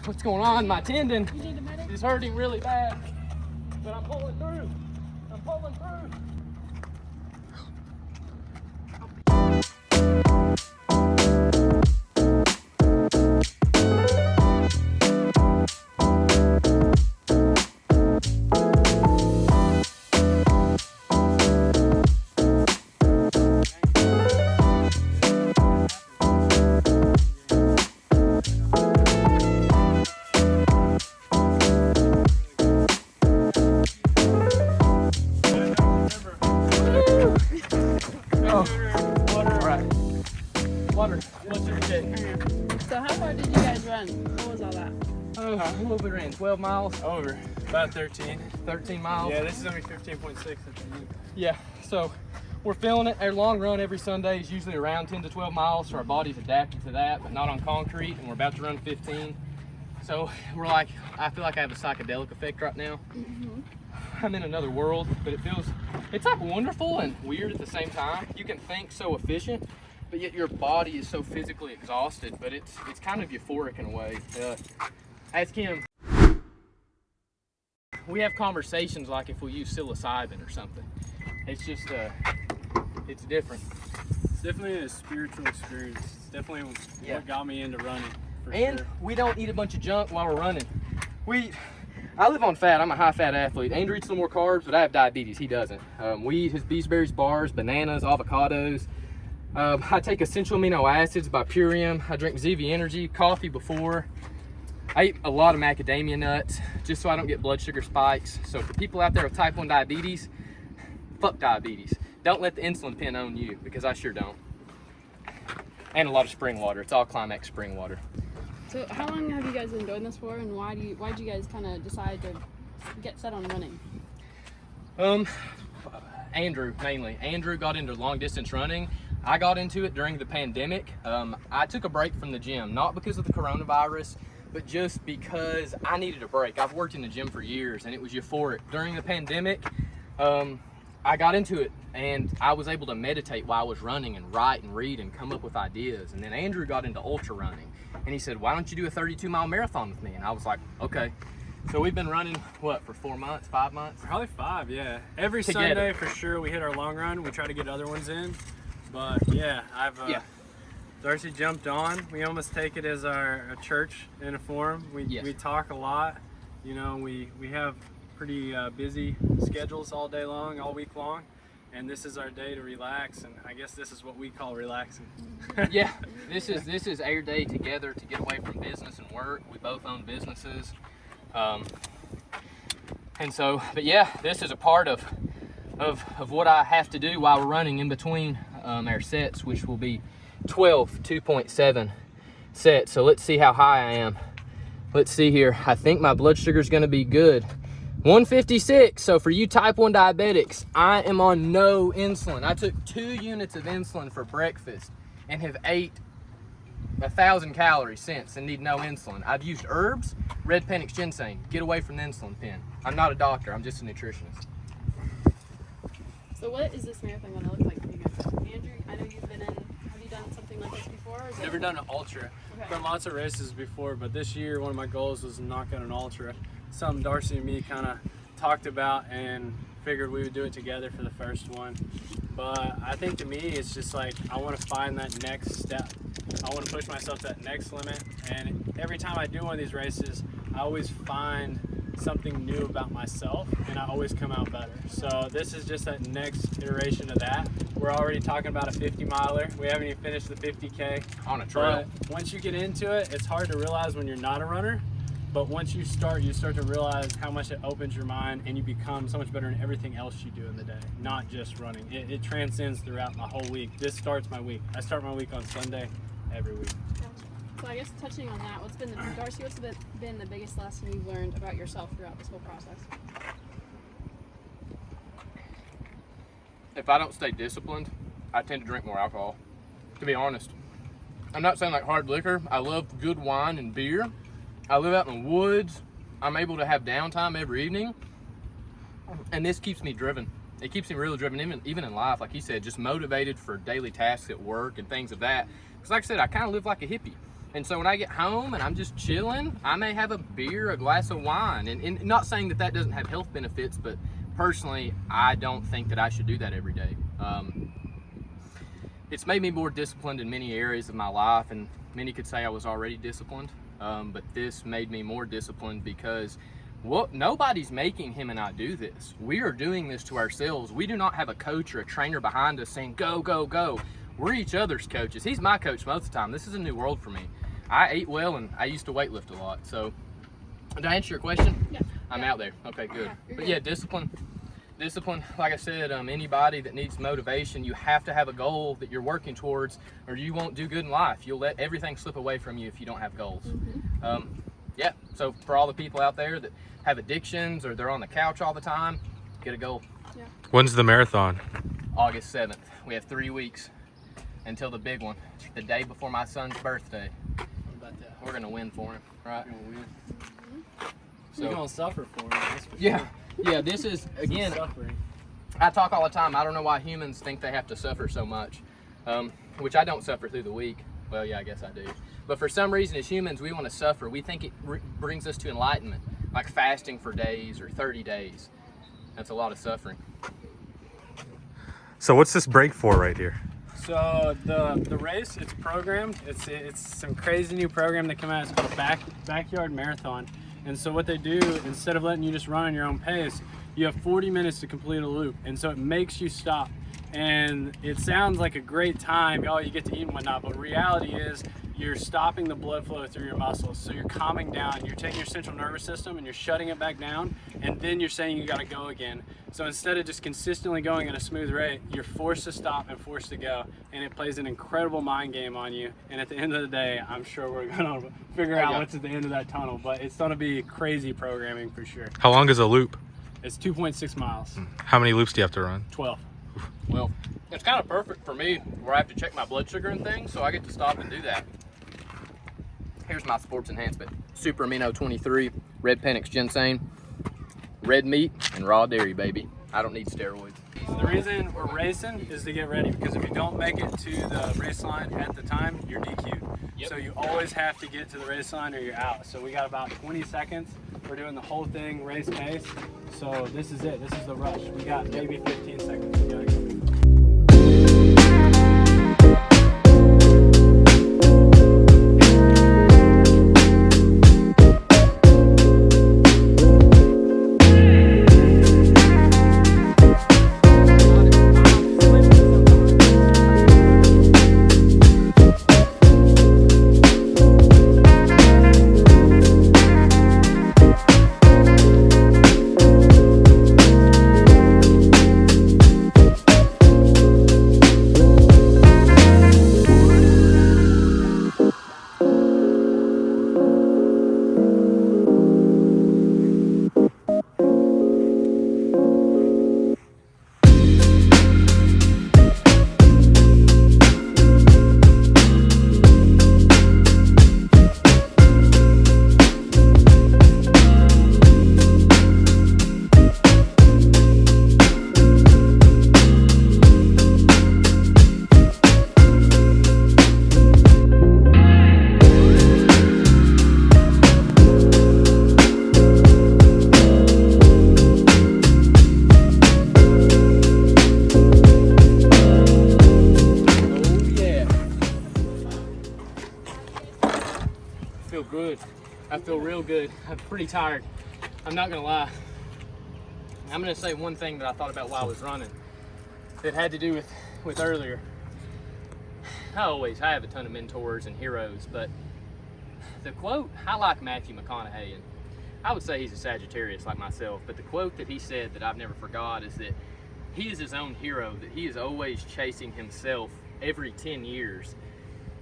what's going on. My tendon is hurting really bad, but I'm pulling through. I'm pulling through. So how far did you guys run? What was all that? What we ran? 12 miles? Over. About 13. 13 miles? Yeah, this is only 15.6 at the end. Yeah, so we're feeling it. Our long run every Sunday is usually around 10 to 12 miles, so our body's adapted to that, but not on concrete, and we're about to run 15. So we're like, I feel like I have a psychedelic effect right now. I'm in another world, but it's like wonderful and weird at the same time. You can think so efficient, but yet your body is so physically exhausted, but it's kind of euphoric in a way. Ask him. We have conversations like if we use psilocybin or something. It's just, it's different. It's definitely a spiritual experience. It's definitely what got me into running, for and sure. We don't eat a bunch of junk while we're running. I live on fat. I'm a high fat athlete. Andrew eats a little more carbs, but I have diabetes. He doesn't. We eat his beesberries bars, bananas, avocados. I take essential amino acids by Purium. I drink ZV Energy, coffee before. I eat a lot of macadamia nuts just so I don't get blood sugar spikes. So for people out there with type 1 diabetes, fuck diabetes. Don't let the insulin pen own you, because I sure don't. And a lot of spring water. It's all Climax spring water. So how long have you guys been doing this for, and why'd you guys kind of decide to get set on running? Andrew, mainly. Andrew got into long distance running. I got into it during the pandemic. I took a break from the gym, not because of the coronavirus, but just because I needed a break. I've worked in the gym for years and it was euphoric. During the pandemic, I got into it and I was able to meditate while I was running and write and read and come up with ideas. And then Andrew got into ultra running and he said, why don't you do a 32-mile marathon with me? And I was like, okay. So we've been running, what, for 4 months, 5 months? Probably 5, yeah. Every Together. Sunday, for sure, we hit our long run. We try to get other ones in. But yeah, Darcy jumped on. We almost take it as a church in a form. We talk a lot. You know, we have pretty busy schedules all day long, all week long. And this is our day to relax, and I guess this is what we call relaxing. Yeah, this is our day together to get away from business and work. We both own businesses. And so, but yeah, this is a part of what I have to do while we're running in between our sets, which will be 12 2.7 sets. So let's see how high I am. Let's see here. I think my blood sugar is going to be good. 156. So for you type 1 diabetics, I am on no insulin. I took 2 units of insulin for breakfast and have ate 1,000 calories since and need no insulin. I've used herbs, red panic ginseng. Get away from the insulin pen. I'm not a doctor, I'm just a nutritionist. So what is this marathon going to look like for you guys? Andrew, I know you've been in, have you done something like this before? Or is Never done an ultra. Okay. Done lots of races before, but this year one of my goals was to knock out an ultra. Something Darcy and me kind of talked about and figured we would do it together for the first one. But I think to me it's just like I want to find that next step. I want to push myself to that next limit, and every time I do one of these races I always find something new about myself and I always come out better. So this is just that next iteration of that. We're already talking about a 50 miler. We haven't even finished the 50K on a trail. But once you get into it, it's hard to realize when you're not a runner. But once you start to realize how much it opens your mind, and you become so much better in everything else you do in the day, not just running. It transcends throughout my whole week. This starts my week. I start my week on Sunday every week. So I guess touching on that, what's been the biggest lesson you've learned about yourself throughout this whole process? If I don't stay disciplined, I tend to drink more alcohol, to be honest. I'm not saying like hard liquor. I love good wine and beer. I live out in the woods. I'm able to have downtime every evening, and this keeps me driven. It keeps me really driven, even in life, like he said, just motivated for daily tasks at work and things of that. Because like I said, I kind of live like a hippie. And so when I get home and I'm just chilling, I may have a beer, a glass of wine. And not saying that doesn't have health benefits, but personally, I don't think that I should do that every day. It's made me more disciplined in many areas of my life, and many could say I was already disciplined, but this made me more disciplined because nobody's making him and I do this. We are doing this to ourselves. We do not have a coach or a trainer behind us saying, go, go, go. We're each other's coaches. He's my coach most of the time. This is a new world for me. I ate well, and I used to weightlift a lot. So, did I answer your question? Yeah. I'm out there. Okay, good. Okay, But good. yeah, discipline, like I said, anybody that needs motivation, you have to have a goal that you're working towards, or you won't do good in life. You'll let everything slip away from you if you don't have goals. Yeah, so for all the people out there that have addictions or they're on the couch all the time, get a goal. Yeah. When's the marathon? August 7th. We have 3 weeks until the big one, the day before my son's birthday. What about that? We're gonna win for him, right? You're gonna win. So, You're gonna suffer for him. That's for yeah, sure. yeah. This is again. Suffering. I talk all the time. I don't know why humans think they have to suffer so much, which I don't suffer through the week. Well, yeah, I guess I do. But for some reason, as humans, we want to suffer. We think it brings us to enlightenment, like fasting for days or 30 days. That's a lot of suffering. So what's this break for right here? So the race, it's programmed. It's some crazy new program that came out. It's called a backyard marathon. And so what they do, instead of letting you just run at your own pace, you have 40 minutes to complete a loop. And so it makes you stop. And it sounds like a great time. Oh, you get to eat and whatnot. But reality is you're stopping the blood flow through your muscles. So you're calming down. You're taking your central nervous system and you're shutting it back down. And then you're saying you got to go again. So instead of just consistently going at a smooth rate, you're forced to stop and forced to go. And it plays an incredible mind game on you. And at the end of the day, I'm sure we're going to figure out what's at the end of that tunnel. But it's going to be crazy programming for sure. How long is a loop? It's 2.6 miles. How many loops do you have to run? 12. Well, it's kind of perfect for me where I have to check my blood sugar and things, so I get to stop and do that. Here's my sports enhancement. Super Amino 23, Red Pennix Ginseng, red meat, and raw dairy, baby. I don't need steroids. The reason we're racing is to get ready, because if you don't make it to the race line at the time, you're DQ'd. Yep. So you always have to get to the race line or you're out. So we got about 20 seconds. We're doing the whole thing race pace. So this is it. This is the rush. We got maybe 15 seconds. We gotta go. Good. I feel real good. I'm pretty tired. I'm not gonna lie. I'm gonna say one thing that I thought about while I was running that had to do with earlier. I have a ton of mentors and heroes, but the quote, I like Matthew McConaughey, and I would say he's a Sagittarius like myself, but the quote that he said that I've never forgot is that he is his own hero, that he is always chasing himself every 10 years.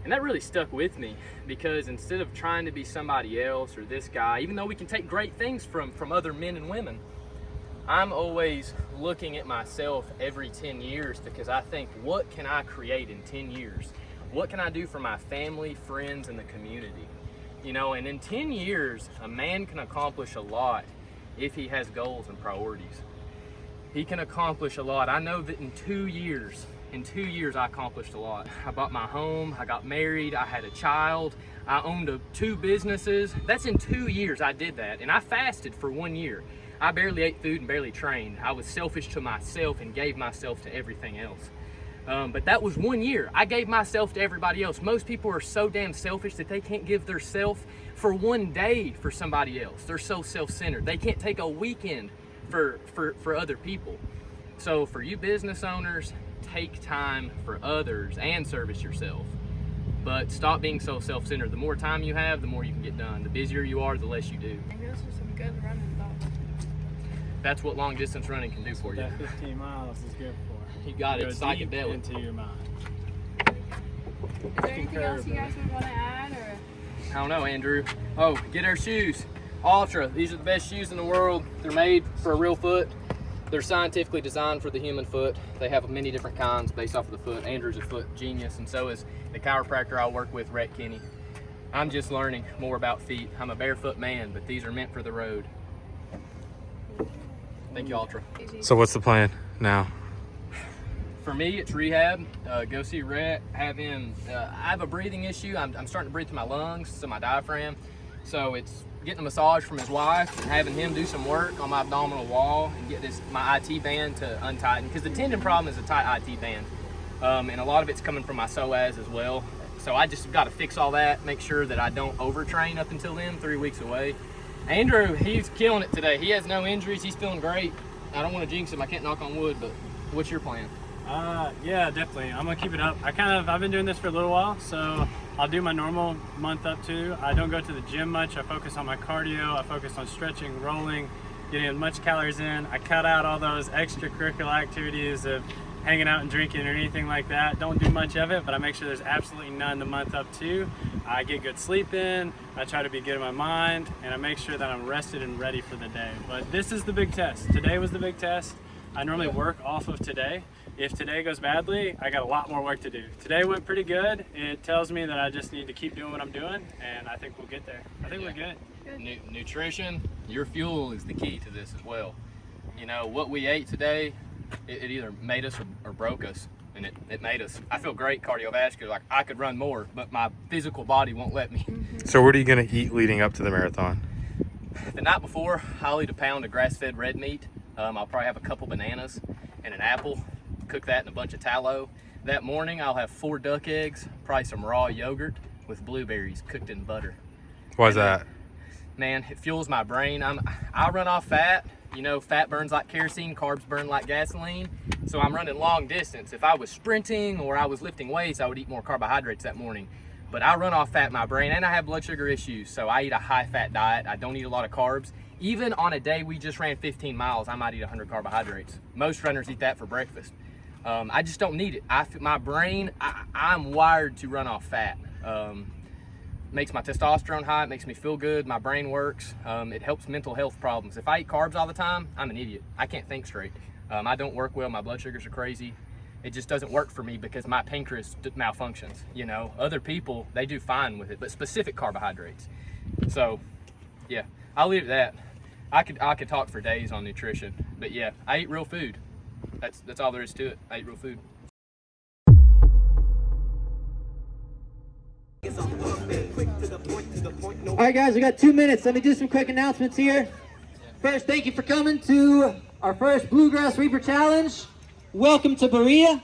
And that really stuck with me, because instead of trying to be somebody else or this guy, even though we can take great things from other men and women, I'm always looking at myself every 10 years, because I think, what can I create in 10 years? What can I do for my family, friends, and the community? You know, and in 10 years, a man can accomplish a lot if he has goals and priorities. He can accomplish a lot. I know that in 2 years, In 2 years, I accomplished a lot. I bought my home, I got married, I had a child, I owned 2 businesses. That's in 2 years I did that, and I fasted for 1 year. I barely ate food and barely trained. I was selfish to myself and gave myself to everything else. But that was 1 year. I gave myself to everybody else. Most people are so damn selfish that they can't give their self for 1 day for somebody else. They're so self-centered. They can't take a weekend for other people. So for you business owners, take time for others and service yourself. But stop being so self-centered. The more time you have, the more you can get done. The busier you are, the less you do. Maybe those are some good running thoughts. That's what long distance running can do for you. That 15 miles is good for. You got it. Go deep Psychedelic. into your mind. Is there anything else you guys would want to add, or? I don't know, Andrew. Oh, get our shoes. Ultra. These are the best shoes in the world. They're made for a real foot. They're scientifically designed for the human foot. They have many different kinds based off of the foot. Andrew's a foot genius, and so is the chiropractor I work with, Rhett Kinney. I'm just learning more about feet. I'm a barefoot man, but these are meant for the road. Thank you, Ultra. So what's the plan now? For me, it's rehab. Go see Rhett. Have him. I have a breathing issue. I'm starting to breathe through my lungs, so my diaphragm. So it's getting a massage from his wife and having him do some work on my abdominal wall and get my IT band to untighten, because the tendon problem is a tight IT band, and a lot of it's coming from my psoas as well. So I just got to fix all that, make sure that I don't overtrain up until then. 3 weeks away. Andrew, he's killing it today. He has no injuries. He's feeling great. I don't want to jinx him. I can't knock on wood, but what's your plan? Yeah, definitely. I'm gonna keep it up. I've been doing this for a little while, so I'll do my normal month up to. I don't go to the gym much. I focus on my cardio. I focus on stretching, rolling, getting as much calories in. I cut out all those extracurricular activities of hanging out and drinking or anything like that. Don't do much of it, but I make sure there's absolutely none the month up to. I get good sleep in. I try to be good in my mind, and I make sure that I'm rested and ready for the day. But this is the big test. Today was the big test. I normally work off of today. If today goes badly, I got a lot more work to do. Today went pretty good. It tells me that I just need to keep doing what I'm doing, and I think we'll get there. I think we're good. Nutrition, your fuel is the key to this as well. You know, what we ate today, it either made us or broke us, and it made us. I feel great cardiovascular, like I could run more, but my physical body won't let me. So what are you gonna eat leading up to the marathon? The night before, I'll eat a pound of grass-fed red meat. I'll probably have a couple bananas and an apple. Cook that in a bunch of tallow. That morning, I'll have 4 duck eggs, probably some raw yogurt with blueberries cooked in butter. Why's that? Man, it fuels my brain. I run off fat. You know, fat burns like kerosene, carbs burn like gasoline. So I'm running long distance. If I was sprinting or I was lifting weights, I would eat more carbohydrates that morning. But I run off fat in my brain, and I have blood sugar issues. So I eat a high-fat diet. I don't eat a lot of carbs. Even on a day we just ran 15 miles, I might eat 100 carbohydrates. Most runners eat that for breakfast. I just don't need it. My brain, I'm wired to run off fat. Makes my testosterone high, it makes me feel good, my brain works. It helps mental health problems. If I eat carbs all the time, I'm an idiot. I can't think straight. I don't work well, my blood sugars are crazy. It just doesn't work for me because my pancreas malfunctions. You know, other people, they do fine with it, but specific carbohydrates. So, yeah, I'll leave it at that. I could talk for days on nutrition, but yeah, I eat real food. That's all there is to it. I eat real food. All right, guys, we got 2 minutes. Let me do some quick announcements here. First, thank you for coming to our first Bluegrass Reaper Challenge. Welcome to Berea.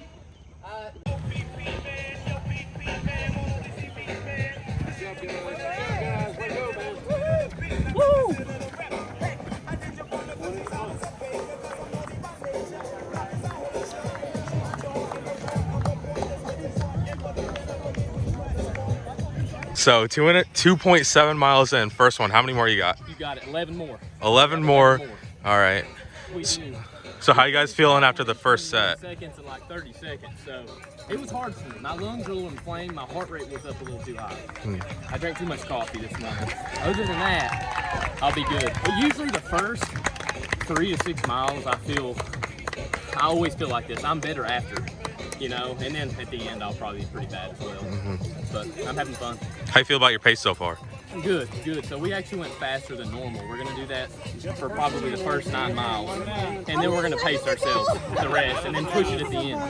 So 2.7 miles in, first one. How many more you got? You got it. 11 more. 11 more. All right. We do. So how you guys feeling after the first set? Seconds and like 30 seconds. So it was hard for me. My lungs are a little inflamed. My heart rate was up a little too high. I drank too much coffee this morning. Other than that, I'll be good. But usually the first 3 to 6 miles, I always feel like this. I'm better after, you know, and then at the end, I'll probably be pretty bad as well. But I'm having fun. How you feel about your pace so far? Good, good. So we actually went faster than normal. We're gonna do that for probably the first 9 miles, and then we're gonna pace ourselves the rest, and then push it at the end.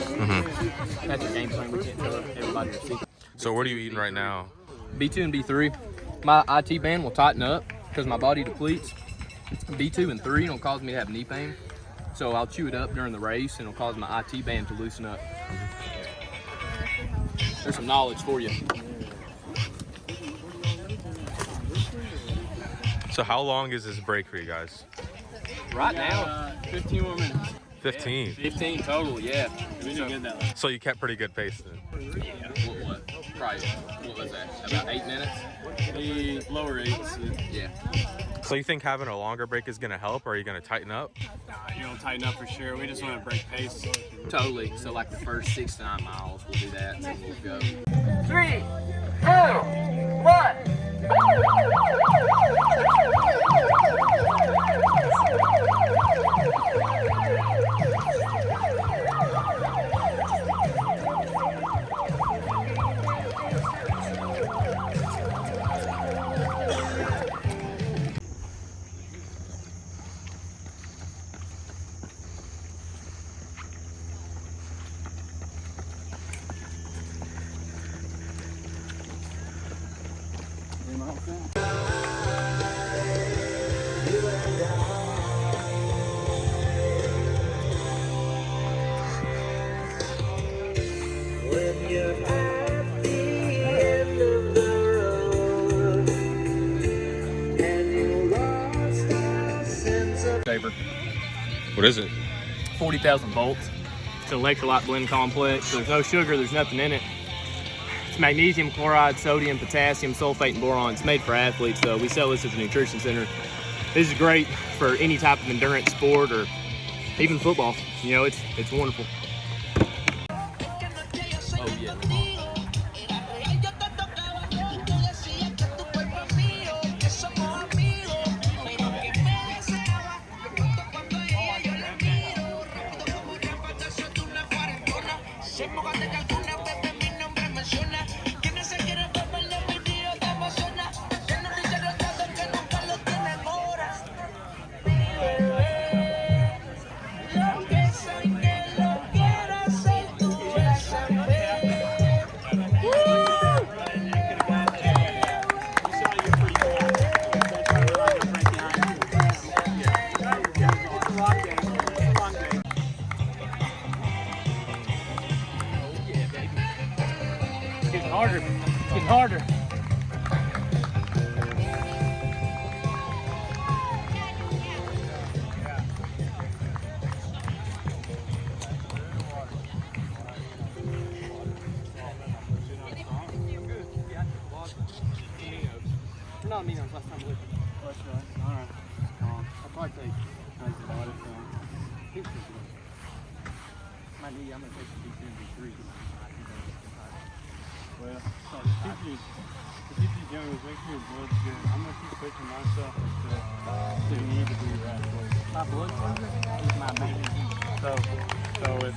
That's our game plan. We can't tell everybody our secret. So what are you eating right now? B2 and B3. My IT band will tighten up because my body depletes. B2 and 3 don't cause me to have knee pain, so I'll chew it up during the race, and it'll cause my IT band to loosen up. There's some knowledge for you. So how long is this break for you guys? Right now, 15 more minutes. 15. 15 total, yeah. We didn't get that last. So you kept pretty good pace then. What? Probably, what was that? About 8 minutes? The lower 8s. Yeah. So you think having a longer break is gonna help, or are you gonna tighten up? You'll tighten up for sure. We just want to break pace. Totally. So like the first 6 to 9 miles, we'll do that, and then we'll go. 3, 2, 1. What is it? 40,000 volts. It's an electrolyte blend complex. There's no sugar, there's nothing in it. It's magnesium chloride, sodium, potassium, sulfate, and boron. It's made for athletes, though. We sell this at the nutrition center. This is great for any type of endurance sport or even football. You know, it's wonderful. Oh yeah. Harder. It's getting harder. No, I mean, last time we looked. Alright. I'll probably take crazy water from. My knee, I'm gonna take the B2 and B3. Well, so the PP's young, make sure your blood's good. I'm gonna keep pushing myself until you need to be right. My blood sugar is my main. So if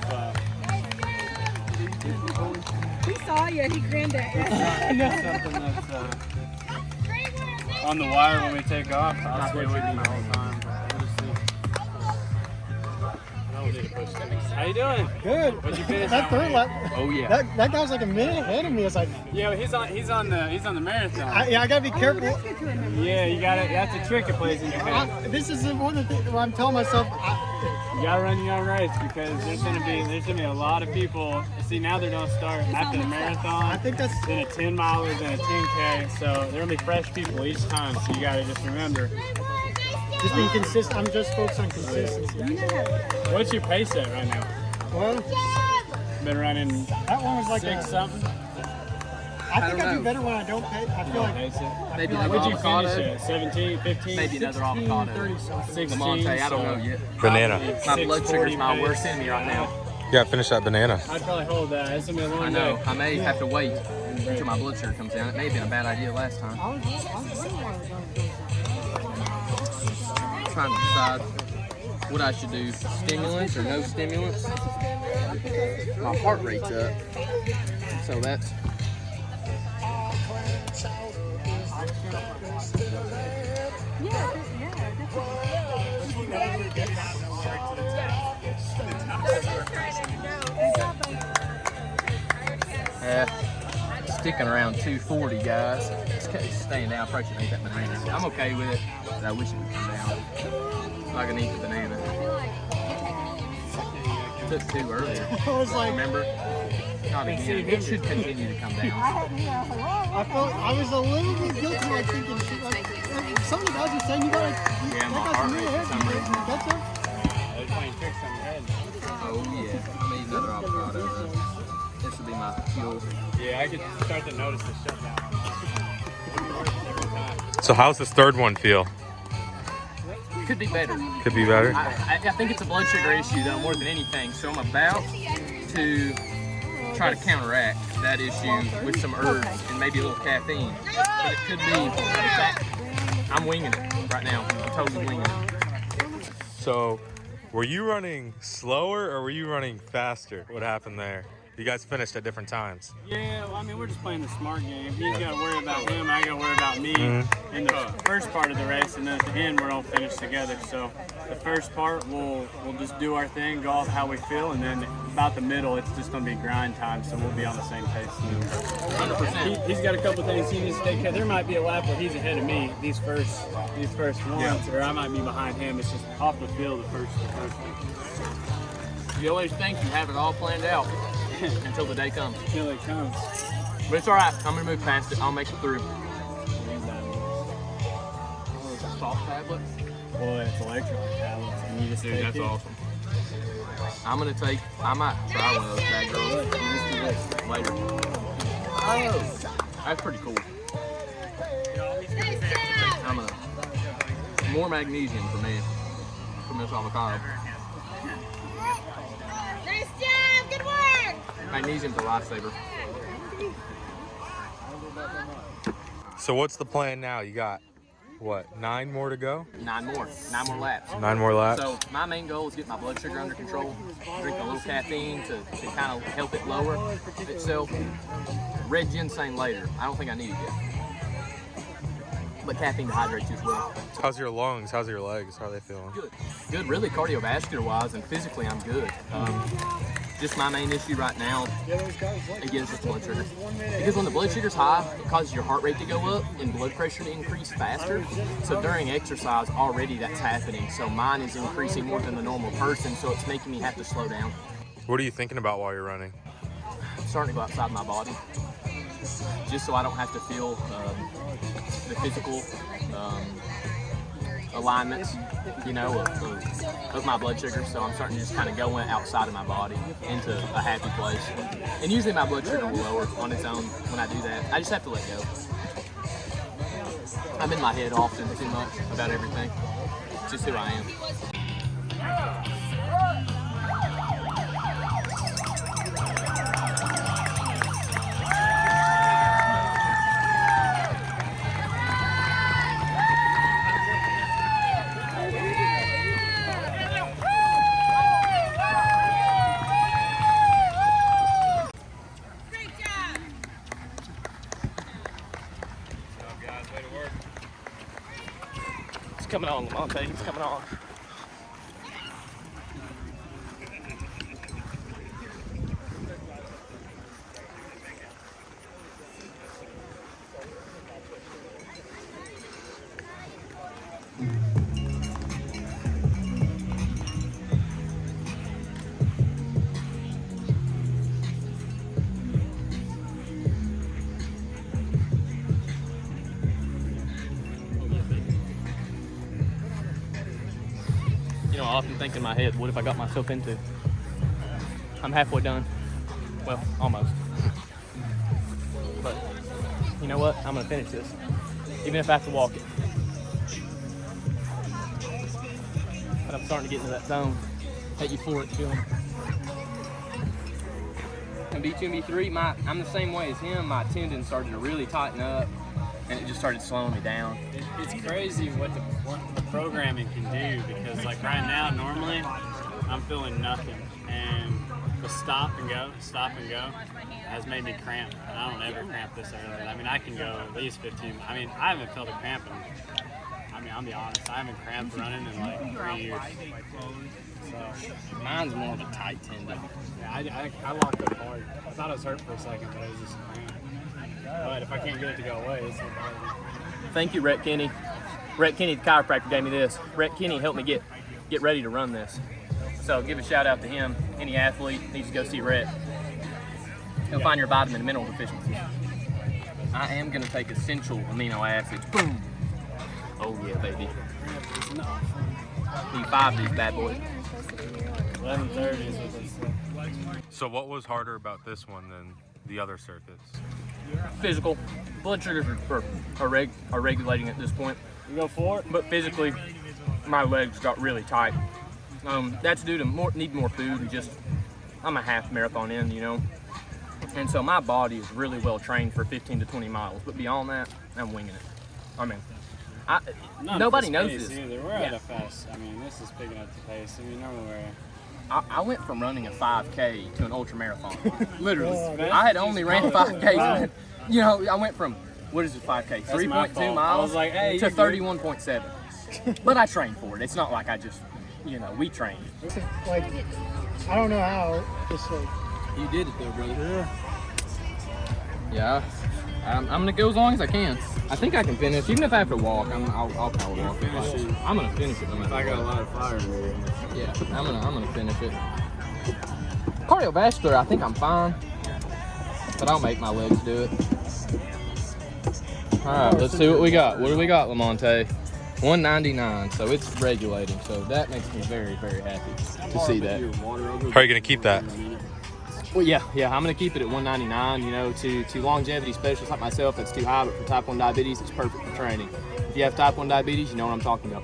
He saw you. He grinned at you. something that's on the wire when we take off, I'll stay with you the whole time. We'll just see. How you doing? Good. What'd you finish? That third lap, Oh yeah. that guy was like a minute ahead of me. It's like, Yeah, he's on the marathon. I gotta be careful. Yeah, you got it. That's a trick it plays in Japan. This is one of the things where I'm telling myself, You gotta run your own race because there's gonna be a lot of people. See, now they're gonna start after the marathon. I think that's Then a 10 miler, then a 10K. So there will be fresh people each time. So you gotta just remember. just being consistent. I'm just focused on consistency. What's your pace at right now? Well, Been running that one was like 6 a, something. I think don't I do know. better when I don't pay. I feel like Pace it. Maybe like- another What'd you finish avocado. at? 17, 15? Maybe another 16, avocado. 30 something. 16. Lamonte, I don't know yet. Banana. My blood sugar's my 6:40 worst pace. enemy right now. Yeah, finish that banana. I'd probably hold that. It's gonna be a long I know. day. I may have to wait until my blood sugar comes down. It may have been a bad idea last time. I was I'm trying to decide what I should do. Stimulants or no stimulants? My heart rate's up. So that's... Sticking around 240, guys. It's staying down. Probably should eat that banana. I'm okay with it, but I wish it would come down. I'm not gonna eat the banana. Took 2 earlier. I was like, Remember? Not again. It should continue to come down. I was a little bit guilty, like thinking, like, some of the guys are saying you gotta. Yeah, my heart rate for some reason. Catch up. They're playing tricks on your head. Oh yeah. I need another avocado. This will be my fuel. Yeah, I could start to notice the shutdown. So how's this third one feel? Could be better. Could be better. I think it's a blood sugar issue though, more than anything. So I'm about to try to counteract that issue with some herbs and maybe a little caffeine. But it could be. I'm winging it right now. I'm totally winging it. So were you running slower or were you running faster? What happened there? You guys finished at different times. Yeah, well, I mean, we're just playing the smart game. He's got to worry about him, I got to worry about me in the first part of the race, and then at the end, we're all finished together. So the first part, we'll just do our thing, go off how we feel, and then about the middle, it's just going to be grind time, so we'll be on the same pace. 100%. He's got a couple things he needs to take care of. There might be a lap where he's ahead of me these first ones, or I might be behind him. It's just off the field the first one. You always think you have it all planned out until the day comes. Until it comes. But it's all right. I'm gonna move past it. I'll make it through. Salt tablet. Boy, it's electrolyte tablets, and you just Dude, take that's it. awesome. I might try one of those bad girls later. Oh, that's pretty cool. More magnesium for me from this avocado. Nice job, good work! Magnesium's a lifesaver. So what's the plan now? You got, what, 9 more to go? 9 more laps. 9 more laps? So my main goal is get my blood sugar under control. Drink a little caffeine to kind of help it lower itself. Red ginseng later. I don't think I need it yet. But caffeine dehydrates you as well. How's your lungs? How's your legs? How are they feeling? Good, really cardiovascular wise, and physically I'm good. Just my main issue right now, again, is just blood sugar. Because when the blood sugar's high, it causes your heart rate to go up and blood pressure to increase faster. So during exercise, already that's happening. So mine is increasing more than the normal person, so it's making me have to slow down. What are you thinking about while you're running? I'm starting to go outside my body, just so I don't have to feel the physical alignments, you know, of my blood sugar. So I'm starting to just kind of go outside of my body into a happy place. And usually my blood sugar will lower on its own when I do that. I just have to let go. I'm in my head often too much about everything. It's just who I am. It's coming on, Lamonte. It's coming on. You know, I often think in my head, what have I got myself into? I'm halfway done. Well, almost. But you know what? I'm gonna finish this, even if I have to walk it. But I'm starting to get into that zone, that euphoric feeling. And B2 and B3, I'm the same way as him. My tendons started to really tighten up, and it just started slowing me down. It's crazy what the programming can do, because like right now, normally I'm feeling nothing, and the stop and go has made me cramp. And I don't ever cramp this early. I mean, I can go at least 15. I mean, I haven't felt a cramp in, I mean, I'll be honest, I haven't cramped running in like 3 years. So, Mine's more of a tight tendon. yeah, I locked up hard. I thought it was hurt for a second, but it was just cramp. But if I can't get it to go away, it's not bothering me. Thank you, Rhett Kenny. Rhett Kenny, the chiropractor, gave me this. Rhett Kenny helped me get ready to run this. So give a shout out to him. Any athlete needs to go see Rhett. He'll find your vitamin and mineral deficiency. I am gonna take essential amino acids. Boom. Oh yeah, baby. Need 5 of these bad boys. 11:30 is what they said. So what was harder about this one than the other circuits? Physical. Blood sugars are regulating at this point. You go for it? But physically, my legs got really tight. That's due to need more food and just, I'm a half marathon in, you know. And so my body is really well trained for 15 to 20 miles. But beyond that, I'm winging it. I mean, nobody knows this. Either. We're at a fast. I mean, this is picking up the pace. I mean, normally I went from running a 5K to an ultra marathon. Literally. I had only ran 5Ks. You know, I went from, what is it, 5K? 3.2 miles I was like, hey, to 31.7. But I trained for it. It's not like I just, you know, we trained. Like, I don't know how. Just like, You did it though, brother. yeah. Yeah. I'm gonna go as long as I can. I think I can finish. Even if I have to walk, I'll probably walk. I'm gonna finish it no matter I got a what. lot of fire in me. Yeah, I'm gonna finish it. Cardiovascular, I think I'm fine, but I'll make my legs do it. All right, let's see what we got. What do we got, Lamonte? 199, so it's regulating. So that makes me very, very happy to see that. How are you gonna keep that? Well, yeah, I'm gonna keep it at 199. You know, to longevity specialists like myself, that's too high. But for type 1 diabetes, it's perfect for training. If you have type 1 diabetes, you know what I'm talking about.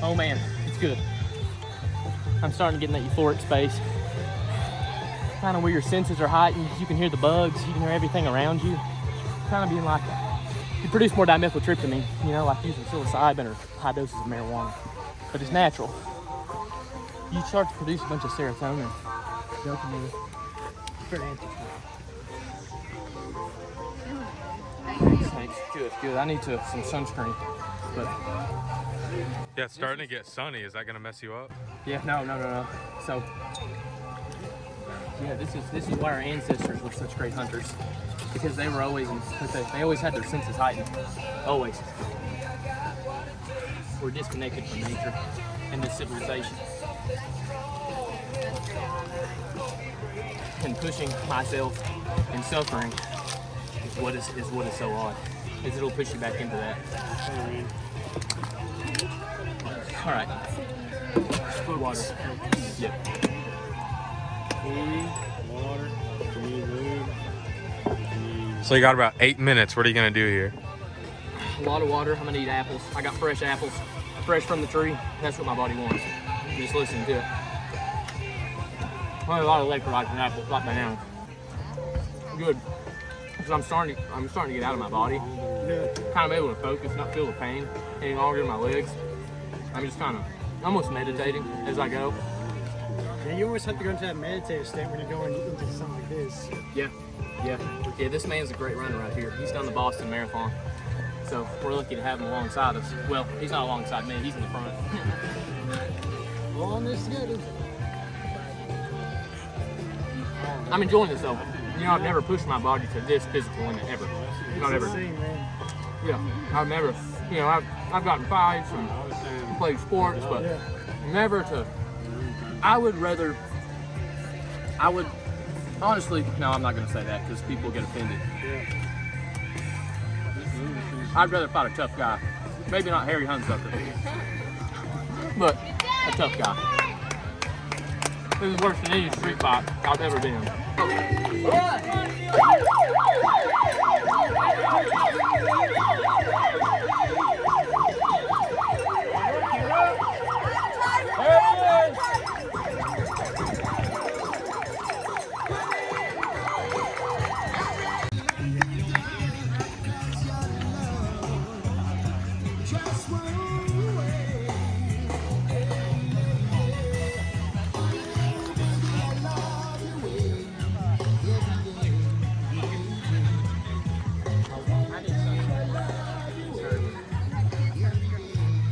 Oh man, it's good. I'm starting to get in that euphoric space. Kind of where your senses are heightened. You can hear the bugs, you can hear everything around you. Kind of being like, you produce more dimethyltryptamine, you know, like using psilocybin or high doses of marijuana. But it's natural. You start to produce a bunch of serotonin, dopamine. It's very interesting. Thanks. Good. I need some sunscreen. But Yeah, it's starting to get sunny. Is that gonna mess you up? yeah, no. So yeah, this is why our ancestors were such great hunters, because they were always they always had their senses heightened. Always. We're disconnected from nature and this civilization. And pushing myself and suffering is what is so odd. Is it'll push you back into that. All right. Water. Yep. Food, water, you need lube, you need... So you got about 8 minutes. What are you gonna do here? A lot of water. I'm gonna eat apples. I got fresh apples, fresh from the tree. That's what my body wants. Just listen to it. Well, a lot of electrolytes in apples, like bananas. Good. Because I'm starting to get out of my body. Kind of able to focus, not feel the pain any longer in my legs. I'm just kind of almost meditating as I go. Yeah, you always have to go into that meditative state when you're going into something like this. Yeah. This man's a great runner right here. He's done the Boston Marathon, so we're lucky to have him alongside us. Well, he's not alongside me. He's in the front. On this together. I'm enjoying this though. You know, I've never pushed my body to this physical limit ever. Not ever. Insane, man. Yeah, I've never. You know, I've gotten fights and played sports, but never to. I would honestly, no, I'm not going to say that because people get offended. I'd rather fight a tough guy Maybe not Harry Hunsucker, but a tough guy. This is worse than any street fight I've ever been in.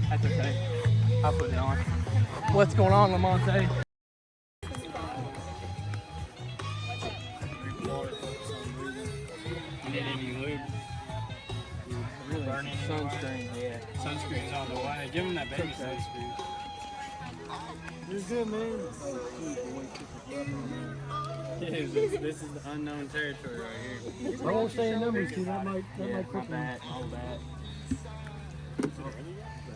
That's okay. I'll put it on. What's going on, Lamonte? You need any lube? Really? Sunscreen, yeah. Sunscreen's on the way. Give him that baby sunscreen. You're good, man. This is the unknown territory right here. I won't say numbers, too. That might My quicken. bad, my bad.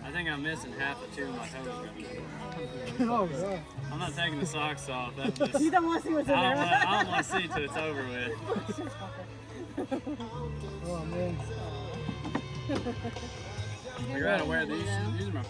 I think I'm missing half of two of my toes. Oh, God. I'm not taking the socks off. That's just, You don't want to see what's in there. I don't want to see till it's over with. Oh, man. I gotta wear these. These are my.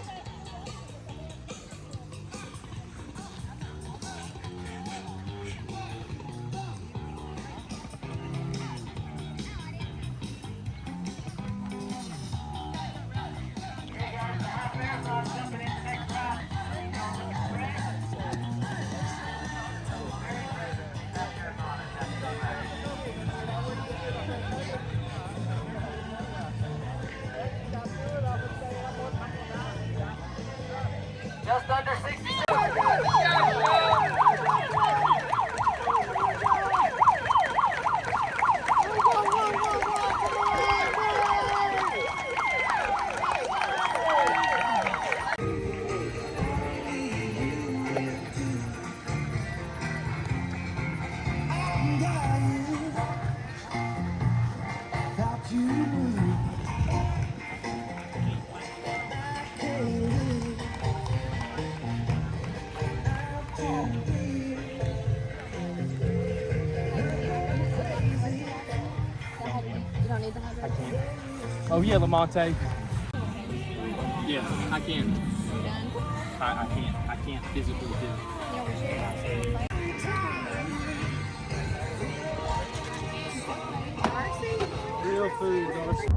Just under 60 seconds. You don't need the hydrate. Oh yeah, Lamonte. Yeah, I can. You done? I can't physically do it. Real food, Darcy.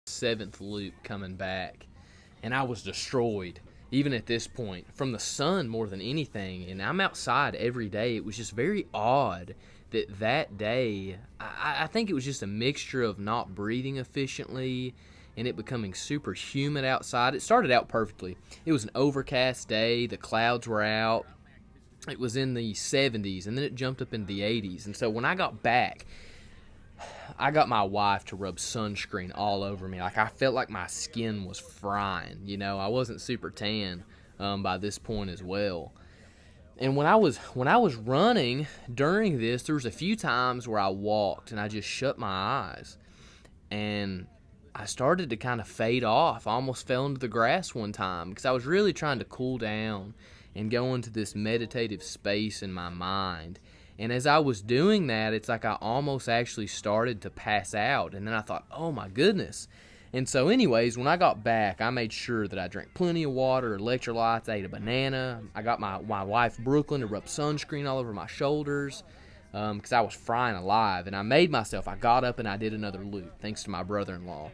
Seventh loop coming back, and I was destroyed even at this point from the sun more than anything. And I'm outside every day. It was just very odd that day I think it was just a mixture of not breathing efficiently and it becoming super humid outside. It started out perfectly. It was an overcast day, the clouds were out, it was in the 70s, and then it jumped up into the 80s. And so when I got back, I got my wife to rub sunscreen all over me. Like, I felt like my skin was frying. You know, I wasn't super tan by this point as well. And when I was running during this, there was a few times where I walked and I just shut my eyes, and I started to kind of fade off. I almost fell into the grass one time because I was really trying to cool down and go into this meditative space in my mind. And as I was doing that, it's like I almost actually started to pass out. And then I thought, oh my goodness. And so anyways, when I got back, I made sure that I drank plenty of water, electrolytes, I ate a banana. I got my wife, Brooklyn, to rub sunscreen all over my shoulders because I was frying alive. And I made myself, I got up and I did another loop, thanks to my brother-in-law.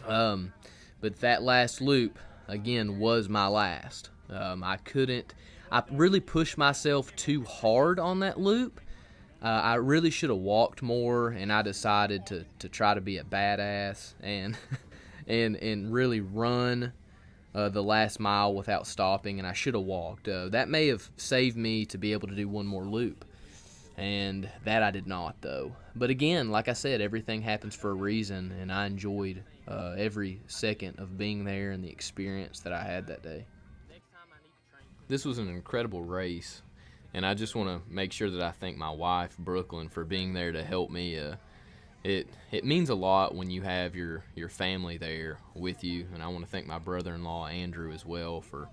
But that last loop, again, was my last. I really pushed myself too hard on that loop. I really should have walked more, and I decided to try to be a badass and and really run the last mile without stopping, and I should have walked. That may have saved me to be able to do one more loop, and that I did not, though. But again, like I said, everything happens for a reason, and I enjoyed every second of being there and the experience that I had that day. This was an incredible race. And I just want to make sure that I thank my wife, Brooklyn, for being there to help me. It means a lot when you have your family there with you, and I want to thank my brother-in-law, Andrew, as well for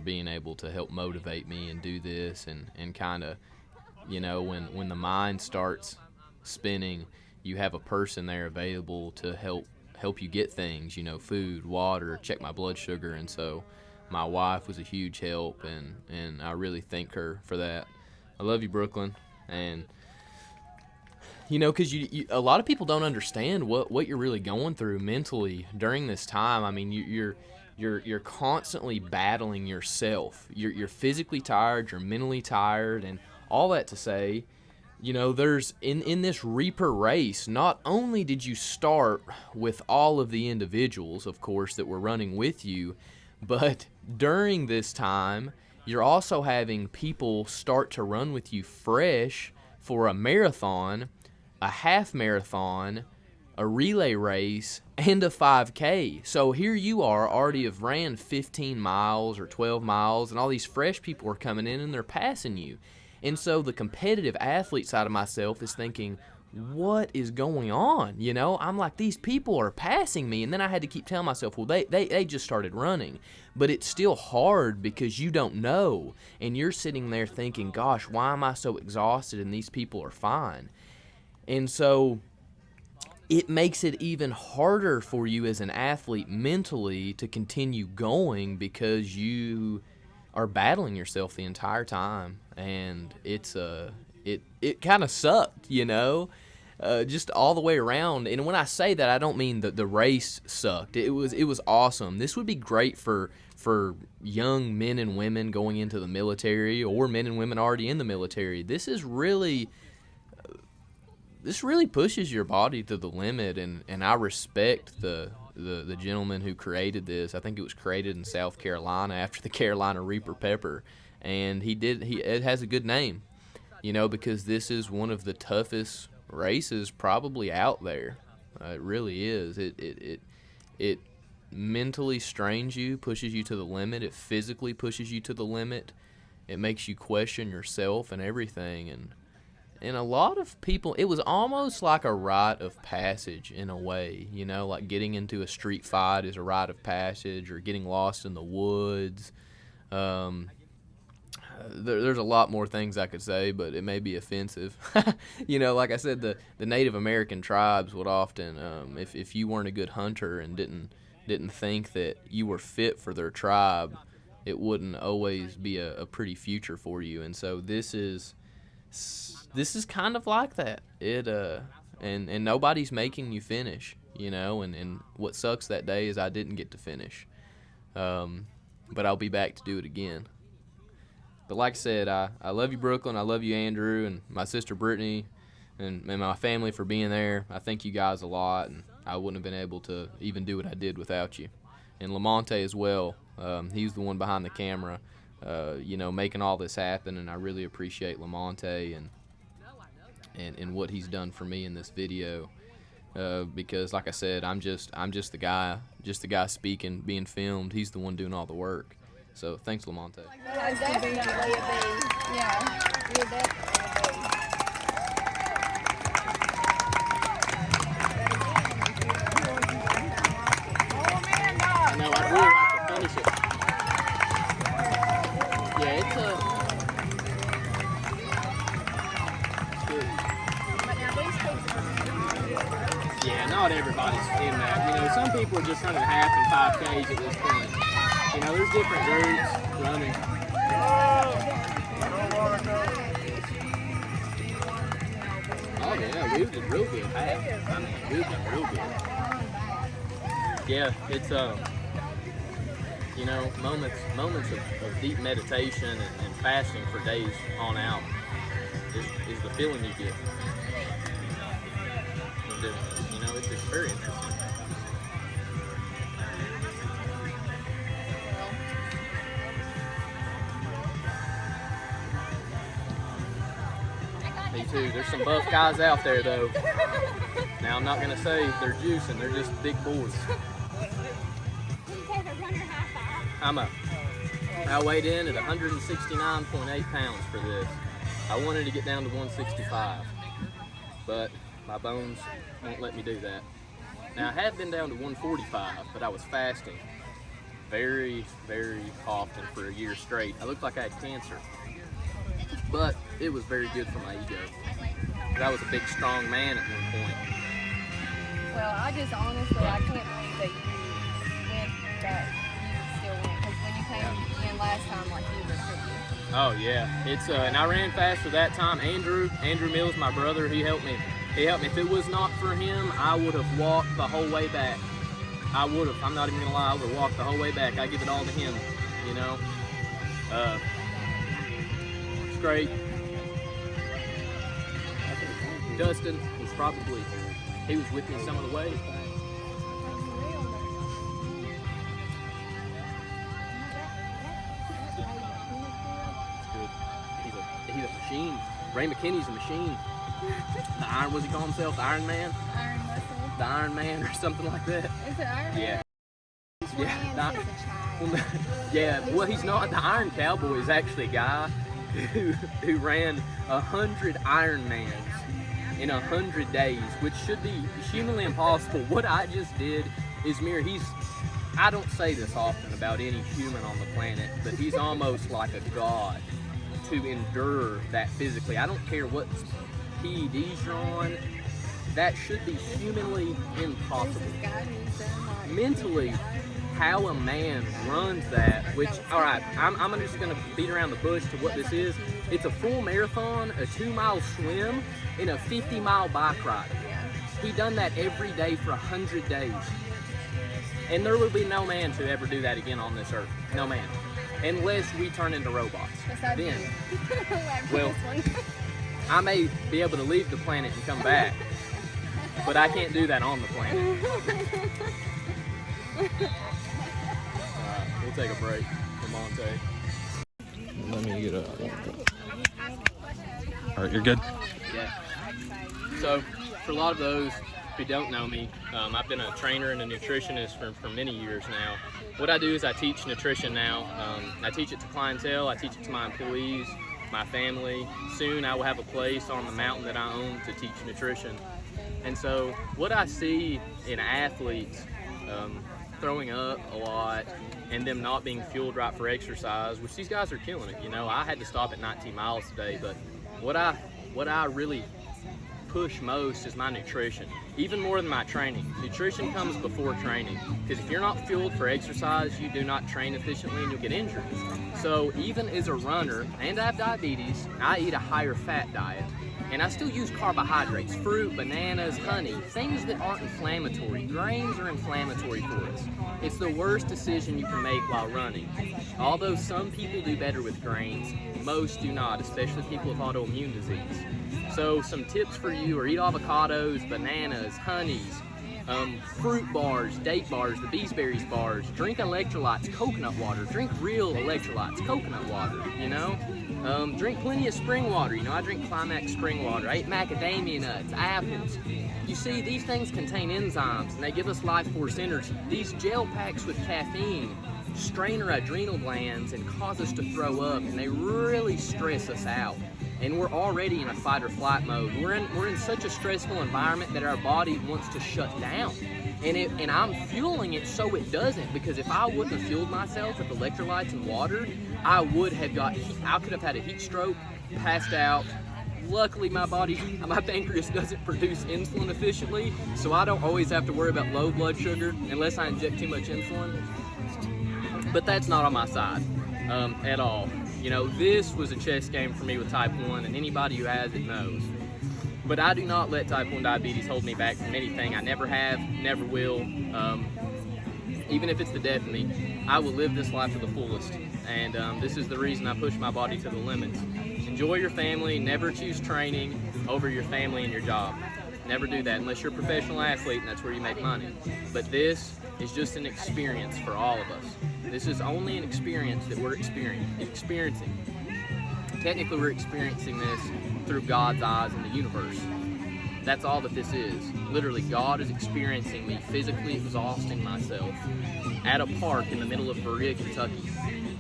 being able to help motivate me and do this, and kind of, you know, when the mind starts spinning, you have a person there available to help you get things, you know, food, water, check my blood sugar. And so my wife was a huge help, and I really thank her for that. I love you, Brooklyn. And you know, because you a lot of people don't understand what you're really going through mentally during this time. I mean, you're constantly battling yourself. You're physically tired, you're mentally tired, and all that to say, you know, there's in this Reaper race, not only did you start with all of the individuals, of course, that were running with you, but during this time, you're also having people start to run with you fresh for a marathon, a half marathon, a relay race, and a 5K. So here you are, already have ran 15 miles or 12 miles, and all these fresh people are coming in and they're passing you. And so the competitive athlete side of myself is thinking, what is going on? You know, I'm like, these people are passing me. And then I had to keep telling myself, well, they just started running. But it's still hard because you don't know. And you're sitting there thinking, gosh, why am I so exhausted and these people are fine? And so it makes it even harder for you as an athlete mentally to continue going because you are battling yourself the entire time. And it's it kind of sucked, you know, just all the way around. And when I say that, I don't mean that the race sucked. It was awesome. This would be great for young men and women going into the military, or men and women already in the military. This really pushes your body to the limit, and I respect the gentleman who created this. I think it was created in South Carolina after the Carolina Reaper Pepper, and it has a good name, you know, because this is one of the toughest races probably out there. It really is. It mentally strains you, pushes you to the limit. It physically pushes you to the limit. It makes you question yourself and everything, and a lot of people, it was almost like a rite of passage in a way, you know, like getting into a street fight is a rite of passage, or getting lost in the woods. There's a lot more things I could say, but it may be offensive. You know, like I said, the Native American tribes would often, if you weren't a good hunter and didn't think that you were fit for their tribe, it wouldn't always be a pretty future for you. And so this is kind of like that. And nobody's making you finish, you know, and what sucks that day is I didn't get to finish. But I'll be back to do it again. But like I said, I love you, Brooklyn. I love you, Andrew, and my sister Brittany, and my family for being there. I thank you guys a lot, and I wouldn't have been able to even do what I did without you. And Lamonte as well. He's the one behind the camera, you know, making all this happen, and I really appreciate Lamonte and what he's done for me in this video. Because like I said, I'm just the guy speaking, being filmed. He's the one doing all the work. So thanks, Lamonte. Definitely a bee. Yeah, you're definitely a bee. No, I'd really like to finish it. Yeah, it's good. Yeah, not everybody's in that. You know, some people are just running half and 5Ks at this point. You know, there's different groups running. Oh yeah, we did real good. I mean, we did real good. Yeah, it's you know, moments of deep meditation and fasting for days on out is the feeling you get. You know, it's very interesting. Me too. There's some buff guys out there though. Now I'm not gonna say they're juicing, they're just big boys. I'm a I weighed in at 169.8 pounds for this. I wanted to get down to 165, but my bones won't let me do that. Now, I have been down to 145, but I was fasting very, very often for a year straight. I looked like I had cancer, but it was very good for my ego. I was a big, strong man at one point. Well, I just honestly, I can't believe that you still went, because when you came in last time, like, you were pretty. Oh yeah, it's and I ran faster that time. Andrew Mills, my brother, he helped me. If it was not for him, I would have walked the whole way back. I would have. I'm not even gonna lie. I would have walked the whole way back. I give it all to him. You know. It's great. Dustin was he was with me some of the way. He's a machine. Ray McKinney's a machine. What's he call himself? The Iron Man? Iron Muscle. The Iron Man or something like that. Is it Iron Man? Yeah. He's ran since a child. Yeah, well, he's not. The Iron Cowboy is actually a guy who ran 100 Ironmans in 100 days, which should be humanly impossible. What I just did is I don't say this often about any human on the planet, but he's almost like a god to endure that physically. I don't care what PEDs you're on, that should be humanly impossible. Mentally, how a man runs that, which, all right, I'm just gonna beat around the bush to what this is. It's a full marathon, a 2-mile swim, and a 50-mile bike ride. He done that every day for 100 days. And there will be no man to ever do that again on this earth. No man. Unless we turn into robots. Then, well, I may be able to leave the planet and come back, but I can't do that on the planet. Alright, we'll take a break for Monte. Let me get up. Alright, you're good? Yeah. So, for a lot of those who don't know me, I've been a trainer and a nutritionist for many years now. What I do is I teach nutrition now. I teach it to clientele, I teach it to my employees, my family. Soon I will have a place on the mountain that I own to teach nutrition. And so what I see in athletes throwing up a lot and them not being fueled right for exercise, which these guys are killing it. You know, I had to stop at 19 miles today, but what I really push most is my nutrition, even more than my training. Nutrition comes before training, because if you're not fueled for exercise, you do not train efficiently and you'll get injured. So even as a runner, and I have diabetes, I eat a higher fat diet, and I still use carbohydrates, fruit, bananas, honey, things that aren't inflammatory. Grains are inflammatory for us. It's the worst decision you can make while running. Although some people do better with grains, most do not, especially people with autoimmune disease. So some tips for you are eat avocados, bananas, honeys, fruit bars, date bars, the Beesberries bars, drink electrolytes, coconut water, drink real electrolytes, coconut water, you know? Drink plenty of spring water. You know, I drink Climax spring water. I eat macadamia nuts, apples. You see, these things contain enzymes and they give us life force energy. These gel packs with caffeine strain our adrenal glands and cause us to throw up, and they really stress us out. And we're already in a fight or flight mode. We're in such a stressful environment that our body wants to shut down. And I'm fueling it so it doesn't, because if I wouldn't have fueled myself with electrolytes and water, I could have had a heat stroke, passed out. Luckily my pancreas doesn't produce insulin efficiently, so I don't always have to worry about low blood sugar unless I inject too much insulin. But that's not on my side at all. You know, this was a chess game for me with type 1, and anybody who has it knows. But I do not let type 1 diabetes hold me back from anything. I never have, never will. Even if it's the death of me, I will live this life to the fullest. And this is the reason I push my body to the limits. Enjoy your family. Never choose training over your family and your job. Never do that unless you're a professional athlete and that's where you make money. But this is just an experience for all of us. This is only an experience that we're experiencing. Technically, we're experiencing this through God's eyes in the universe. That's all that this is. Literally, God is experiencing me physically exhausting myself at a park in the middle of Berea, Kentucky.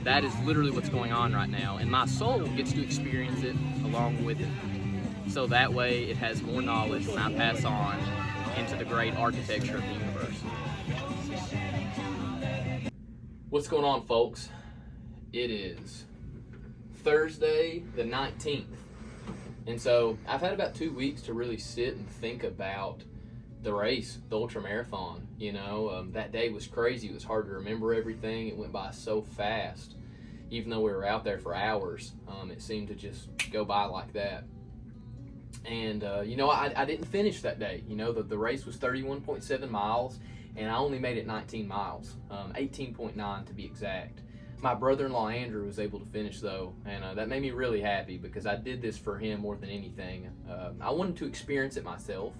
that is literally what's going on right now, and my soul gets to experience it along with it. So that way it has more knowledge when I pass on into the great architecture of the universe. What's going on, folks? It is Thursday the 19th. And so I've had about 2 weeks to really sit and think about the race, the ultra marathon. That day was crazy. It was hard to remember everything. It went by so fast. Even though we were out there for hours, it seemed to just go by like that. And, I didn't finish that day. The race was 31.7 miles, and I only made it 19 miles, 18.9 to be exact. My brother-in-law Andrew was able to finish though, and that made me really happy because I did this for him more than anything. I wanted to experience it myself,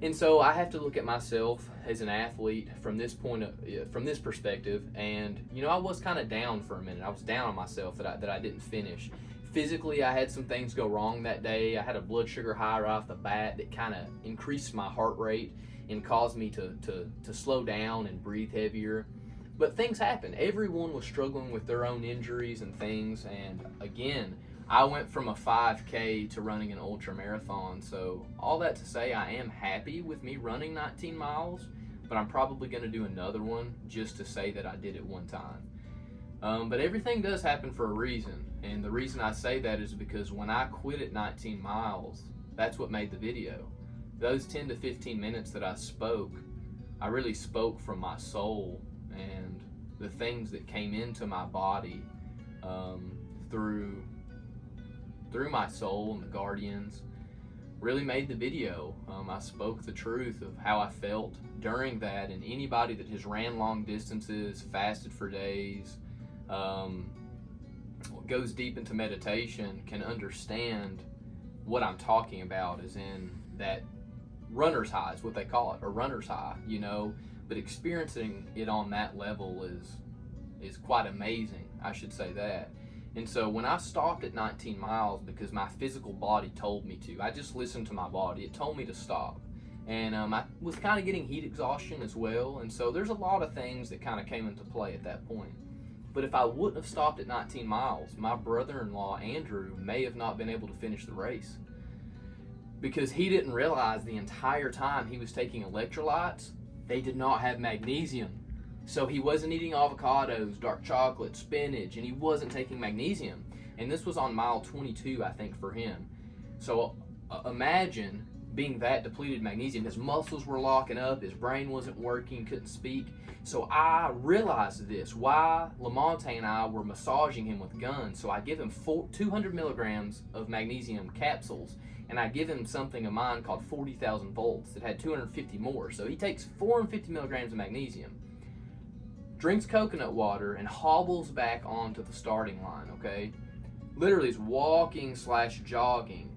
and so I have to look at myself as an athlete from this perspective. And I was kind of down for a minute. I was down on myself that I didn't finish. Physically, I had some things go wrong that day. I had a blood sugar high right off the bat that kind of increased my heart rate and caused me to slow down and breathe heavier. But things happen. Everyone was struggling with their own injuries and things. And again, I went from a 5K to running an ultra marathon. So all that to say, I am happy with me running 19 miles, but I'm probably going to do another one just to say that I did it one time. But everything does happen for a reason. And the reason I say that is because when I quit at 19 miles, that's what made the video. Those 10 to 15 minutes that I spoke, I really spoke from my soul. And the things that came into my body through my soul and the guardians really made the video. I spoke the truth of how I felt during that, and anybody that has ran long distances, fasted for days, goes deep into meditation can understand what I'm talking about, is in that runner's high is what they call it, or runner's high, but experiencing it on that level is quite amazing, I should say that. And so when I stopped at 19 miles, because my physical body told me to, I just listened to my body, it told me to stop. And I was kind of getting heat exhaustion as well, and so there's a lot of things that kind of came into play at that point. But if I wouldn't have stopped at 19 miles, my brother-in-law Andrew may have not been able to finish the race, because he didn't realize the entire time he was taking electrolytes, they did not have magnesium. So he wasn't eating avocados, dark chocolate, spinach, and he wasn't taking magnesium. And this was on mile 22, I think, for him. So imagine being that depleted magnesium. His muscles were locking up, his brain wasn't working, couldn't speak. So I realized this, why Lamonte and I were massaging him with guns. So I give him 200 milligrams of magnesium capsules, and I give him something of mine called 40,000 volts that had 250 more. So he takes 450 milligrams of magnesium, drinks coconut water, and hobbles back onto the starting line, okay? Literally is walking / jogging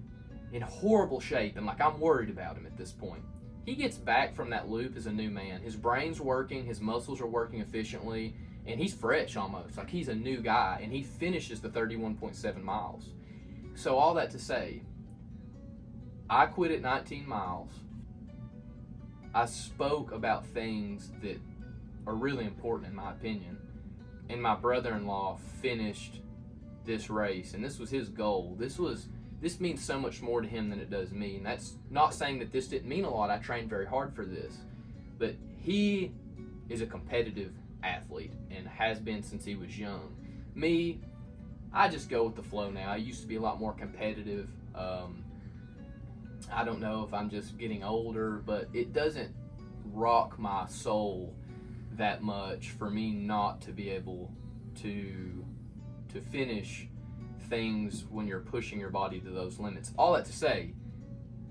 in horrible shape, and like I'm worried about him at this point. He gets back from that loop as a new man. His brain's working, his muscles are working efficiently, and he's fresh almost, like he's a new guy, and he finishes the 31.7 miles. So all that to say, I quit at 19 miles. I spoke about things that are really important in my opinion, and my brother-in-law finished this race, and this was his goal. This means so much more to him than it does me, and that's not saying that this didn't mean a lot. I trained very hard for this, but he is a competitive athlete and has been since he was young. Me, I just go with the flow now. I used to be a lot more competitive. I don't know if I'm just getting older, but it doesn't rock my soul that much for me not to be able to finish things when you're pushing your body to those limits. All that to say,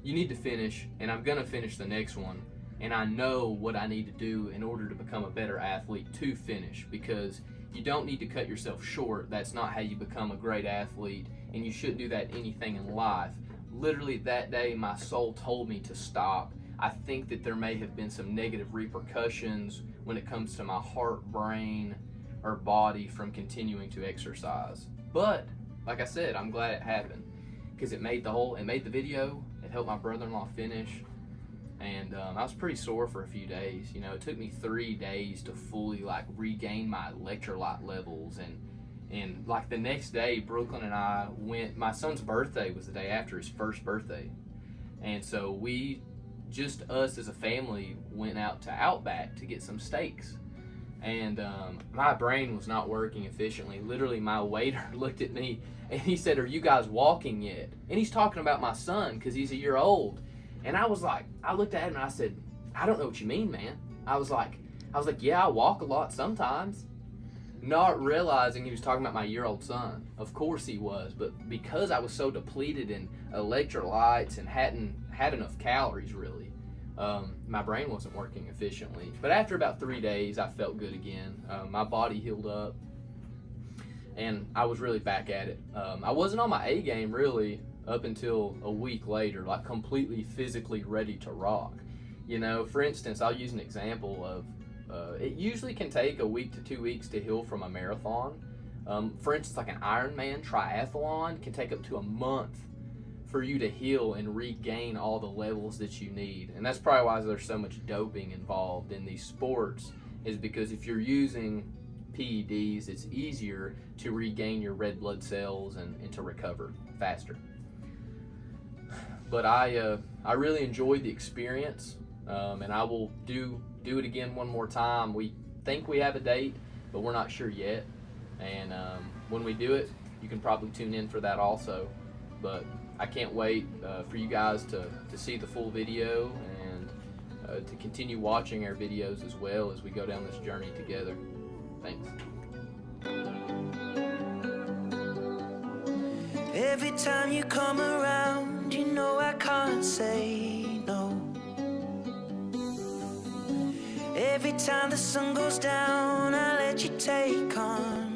you need to finish, and I'm gonna finish the next one, and I know what I need to do in order to become a better athlete to finish, because you don't need to cut yourself short. That's not how you become a great athlete, and you shouldn't do that anything in life. Literally that day, my soul told me to stop. I think that there may have been some negative repercussions when it comes to my heart, brain, or body from continuing to exercise. But like I said, I'm glad it happened, because it made the video, it helped my brother-in-law finish, and I was pretty sore for a few days. It took me 3 days to fully regain my electrolyte levels and And like the next day, Brooklyn and I went, my son's birthday was the day after his first birthday. And so we, just us as a family, went out to Outback to get some steaks. And my brain was not working efficiently. Literally, my waiter looked at me and he said, "Are you guys walking yet?" And he's talking about my son because he's a year old. And I was like, I looked at him and I said, "I don't know what you mean, man." I was like, "Yeah, I walk a lot sometimes." Not realizing he was talking about my year-old son. Of course he was, but because I was so depleted in electrolytes and hadn't had enough calories really, my brain wasn't working efficiently. But after about 3 days, I felt good again. My body healed up, and I was really back at it. I wasn't on my A game really up until a week later, like completely physically ready to rock. You know, for instance, I'll use an example of it usually can take a week to 2 weeks to heal from a marathon. For instance, like an Ironman triathlon can take up to a month for you to heal and regain all the levels that you need. And that's probably why there's so much doping involved in these sports, is because if you're using PEDs, it's easier to regain your red blood cells and to recover faster. But I really enjoyed the experience, and I will do it again one more time. We think we have a date, but we're not sure yet. And when we do it, you can probably tune in for that also. But I can't wait for you guys to see the full video and to continue watching our videos as well as we go down this journey together. Thanks. Every time you come around, you know I can't say no. Every time the sun goes down, I let you take on